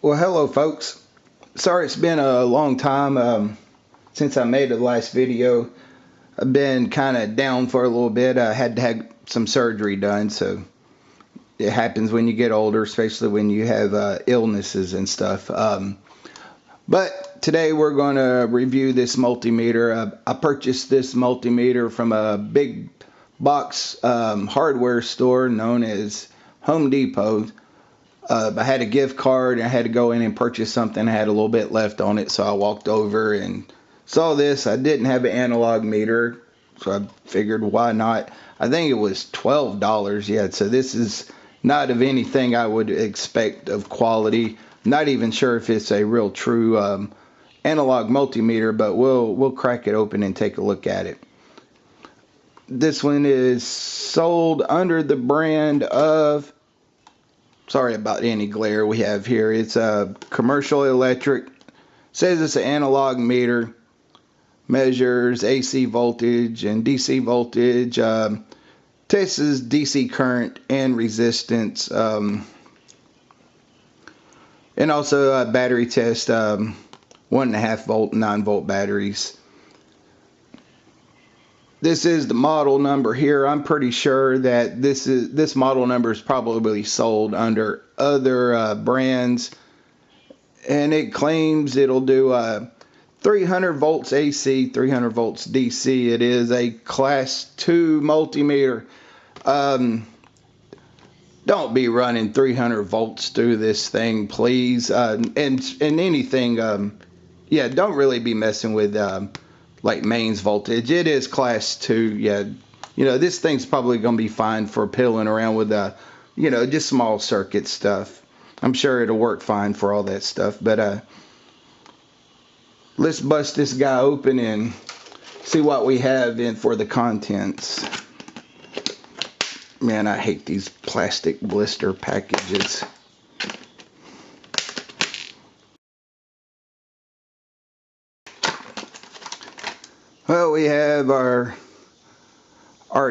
Well, hello folks. Sorry it's been a long time since I made the last video. I've been kind of down for a little bit. I had to have some surgery done, so it happens when you get older, especially when you have illnesses and stuff. But today we're going to review this multimeter. I purchased this multimeter from a big box hardware store known as Home Depot. I had a gift card and I had to go in and purchase something. I had a little bit left on it, so I walked over and saw this. I didn't have an analog meter, so I figured why not. I think it was $12 yet, so this is not of anything I would expect of quality. Not even sure if it's a real true analog multimeter, but we'll crack it open and take a look at it. This one is sold under the brand of, sorry about any glare we have here, it's a Commercial Electric. Says it's an analog meter, measures AC voltage and DC voltage, tests DC current and resistance, and also a battery test, 1.5 volt 9 volt batteries. This is the model number here. I'm pretty sure that this model number is probably sold under other brands, and it claims it'll do 300 volts AC, 300 volts DC. It is a class 2 multimeter. Don't be running 300 volts through this thing, please. And anything, yeah, don't really be messing with like mains voltage. It is class 2. Yeah, you know, this thing's probably gonna be fine for piddling around with you know, just small circuit stuff. I'm sure it'll work fine for all that stuff. But let's bust this guy open and see what we have in for the contents. Man, I hate these plastic blister packages. Well, we have our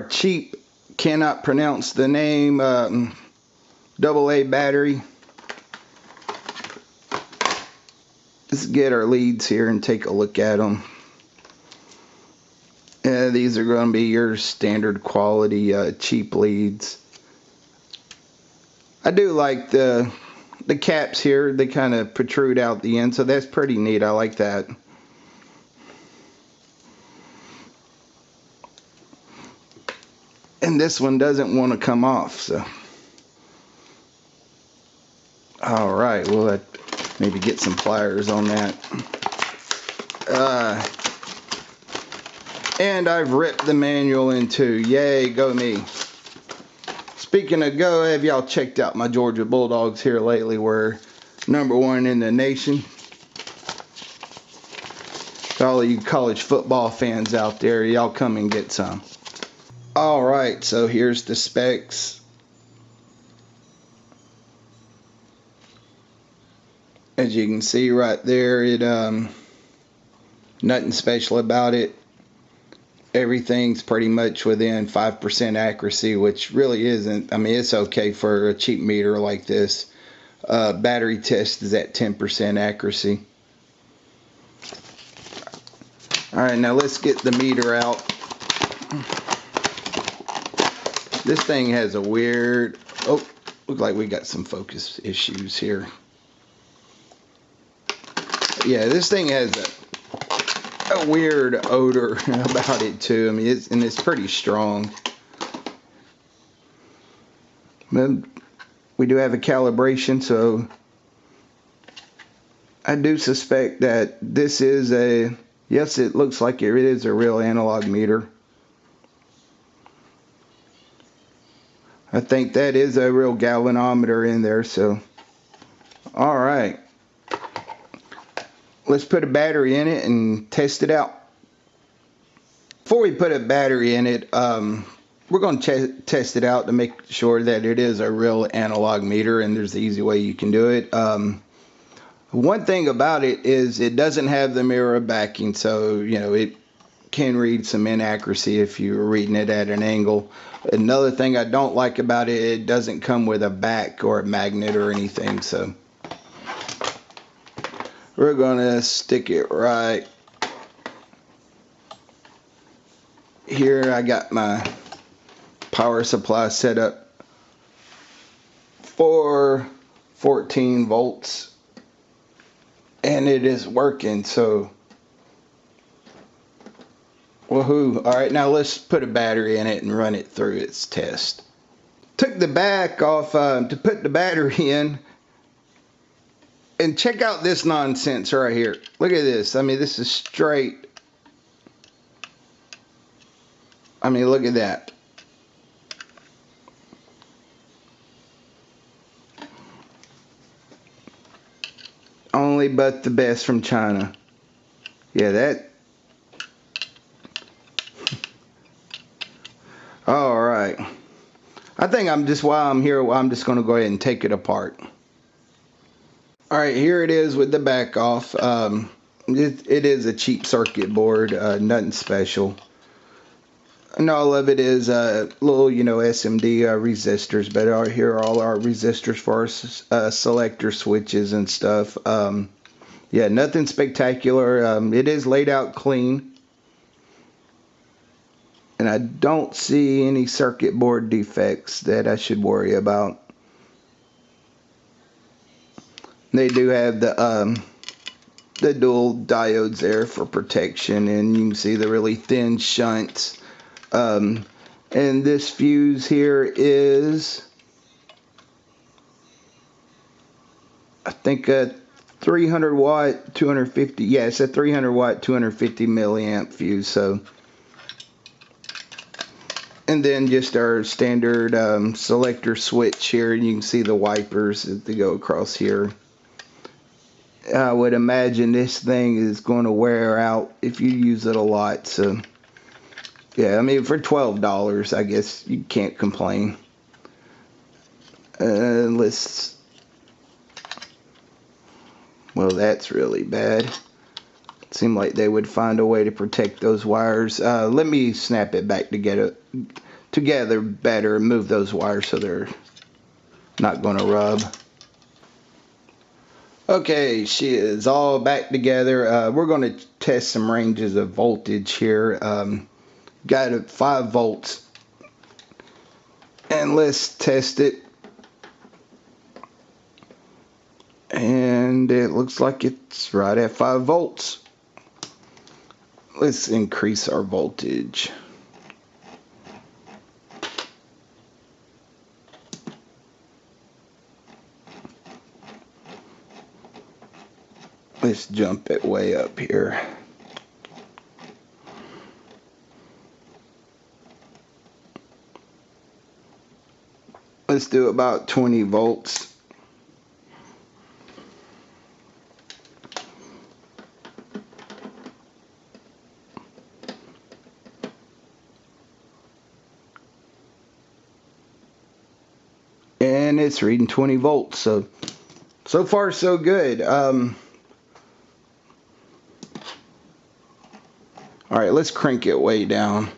cheap, cannot pronounce the name, AA battery. Let's get our leads here and take a look at them. These are going to be your standard quality cheap leads. I do like the caps here. They kind of protrude out the end, so that's pretty neat. I like that. And this one doesn't want to come off, so. Alright, we'll maybe get some pliers on that. And I've ripped the manual in two. Yay, go me. Speaking of go, have y'all checked out my Georgia Bulldogs here lately? We're #1 in the nation. All of you college football fans out there, y'all come and get some. Alright, so here's the specs. As you can see right there, it nothing special about it. Everything's pretty much within 5% accuracy, which really isn't. I mean, it's okay for a cheap meter like this. Battery test is at 10% accuracy. Alright, now let's get the meter out. This thing has a weird, oh, looks like we got some focus issues here. Yeah, this thing has a weird odor about it too. I mean, it's pretty strong. But we do have a calibration, so I do suspect that this is a, yes, it looks like it is a real analog meter. I think that is a real galvanometer in there, so alright. Let's put a battery in it and test it out. Before we put a battery in it, we're going to test it out to make sure that it is a real analog meter, and there's an easy way you can do it. One thing about it is it doesn't have the mirror backing, so you know it can read some inaccuracy if you're reading it at an angle. Another thing I don't like about it, it doesn't come with a back or a magnet or anything, so We're gonna stick it right here. I got my power supply set up for 14 volts and it is working, so woohoo. Alright, now let's put a battery in it and run it through its test. Took the back off to put the battery in, and check out this nonsense right here. Look at this. I mean, this is straight. I mean, look at that. Only but the best from China. Yeah, that. Alright. I think while I'm here, I'm just going to go ahead and take it apart. Alright, here it is with the back off. It is a cheap circuit board, nothing special. And all of it is little, SMD resistors, but here are all our resistors for our selector switches and stuff. Yeah, nothing spectacular. It is laid out clean. And I don't see any circuit board defects that I should worry about. They do have the dual diodes there for protection, and you can see the really thin shunts. And this fuse here is, I think, a 300 watt 250. Yeah, it's a 300 watt 250 milliamp fuse. So, and then just our standard selector switch here, and you can see the wipers that go across here. I would imagine this thing is going to wear out if you use it a lot. So yeah, I mean, for $12, I guess you can't complain. Well, that's really bad. It seemed like they would find a way to protect those wires. Let me snap it back together better and move those wires so they're not going to rub. Okay, she is all back together. We're going to test some ranges of voltage here. Got it 5 volts. And let's test it. And it looks like it's right at 5 volts. Let's increase our voltage. Let's jump it way up here. Let's do about 20 volts. And it's reading 20 volts. So far so good. Alright, let's crank it way down.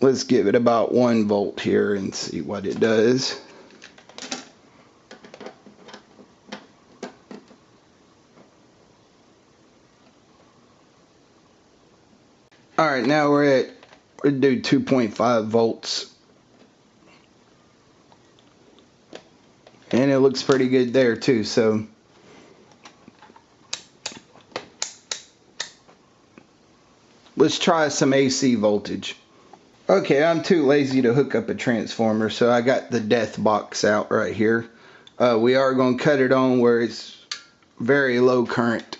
Let's give it about 1 volt here and see what it does. Alright, now we'll do 2.5 volts. And it looks pretty good there too, so let's try some AC voltage. Okay, I'm too lazy to hook up a transformer, so I got the death box out right here. We are going to cut it on where it's very low current.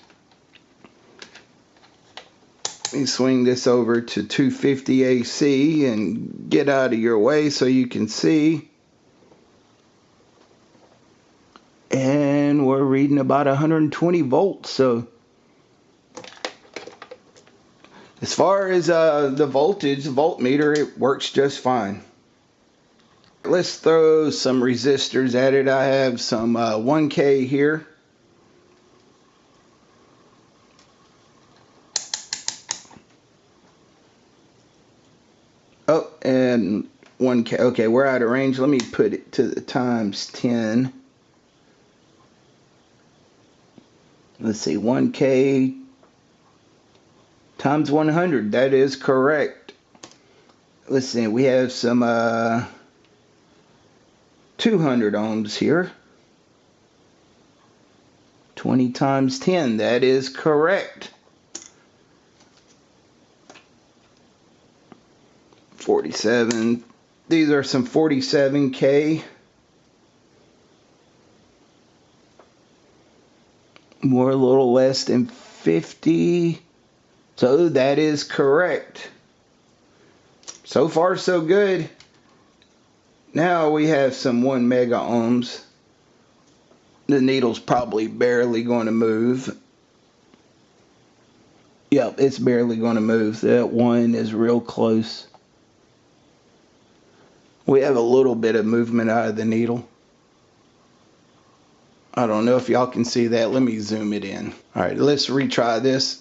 Let me swing this over to 250 AC and get out of your way so you can see. And we're reading about 120 volts, so as far as the voltage, the voltmeter, it works just fine. Let's throw some resistors at it. I have some 1K here. 1K. Okay, we're out of range. Let me put it to the times 10. Let's see, 1K times 100. That is correct. Let's see, we have some 200 ohms here. 20 times 10. That is correct. 47. These are some 47K. More, a little less than 50. So that is correct. So far, so good. Now we have some 1 mega ohms. The needle's probably barely going to move. Yep, it's barely going to move. That one is real close. We have a little bit of movement out of the needle. I don't know if y'all can see that. Let me zoom it in. Alright, let's retry this.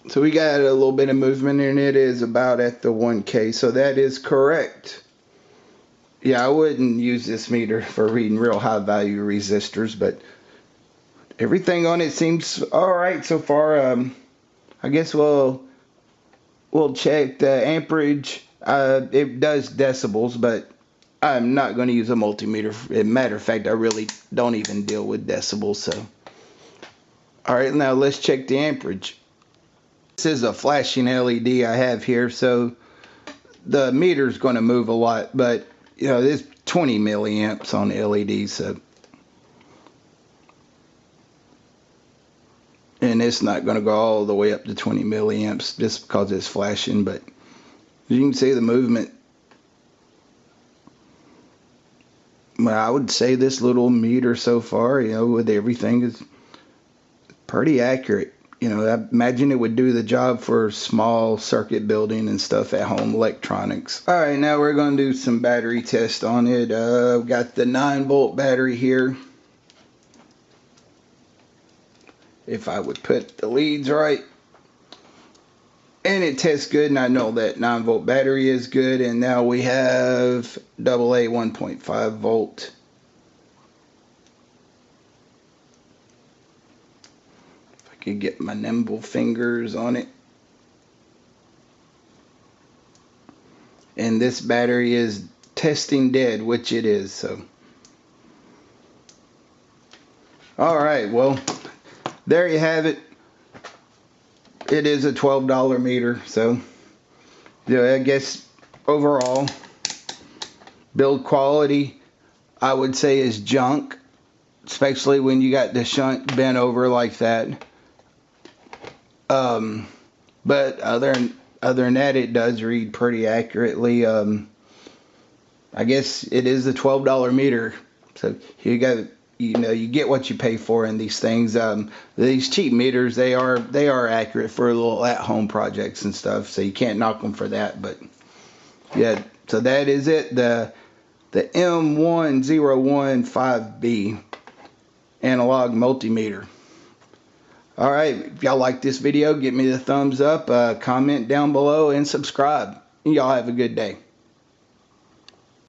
So we got a little bit of movement and it is about at the 1K. So that is correct. Yeah, I wouldn't use this meter for reading real high value resistors, but everything on it seems alright so far. I guess we'll check the amperage. It does decibels, but I'm not going to use a multimeter. As a matter of fact, I really don't even deal with decibels. So, alright, now let's check the amperage. This is a flashing LED I have here, so the meter's going to move a lot, but you know, there's 20 milliamps on the LED, so, and it's not going to go all the way up to 20 milliamps just because it's flashing, but you can see the movement. Well, I would say this little meter so far, you know, with everything is pretty accurate. You know, I imagine it would do the job for small circuit building and stuff at home electronics. All right, now we're going to do some battery test on it. We've got the 9-volt battery here. If I would put the leads right. And it tests good, and I know that 9-volt battery is good. And now we have AA 1.5 volt. If I could get my nimble fingers on it. And this battery is testing dead, which it is. So, all right, well, there you have it. It is a $12 meter, so yeah, I guess overall build quality I would say is junk, especially when you got the shunt bent over like that. But other than that, it does read pretty accurately. I guess it is a $12 meter, so you got, you know, you get what you pay for in these things. These cheap meters, they are accurate for little at-home projects and stuff, so you can't knock them for that. But yeah, so that is it. The M1015B analog multimeter. All right, if y'all like this video, give me the thumbs up, comment down below, and subscribe. Y'all have a good day.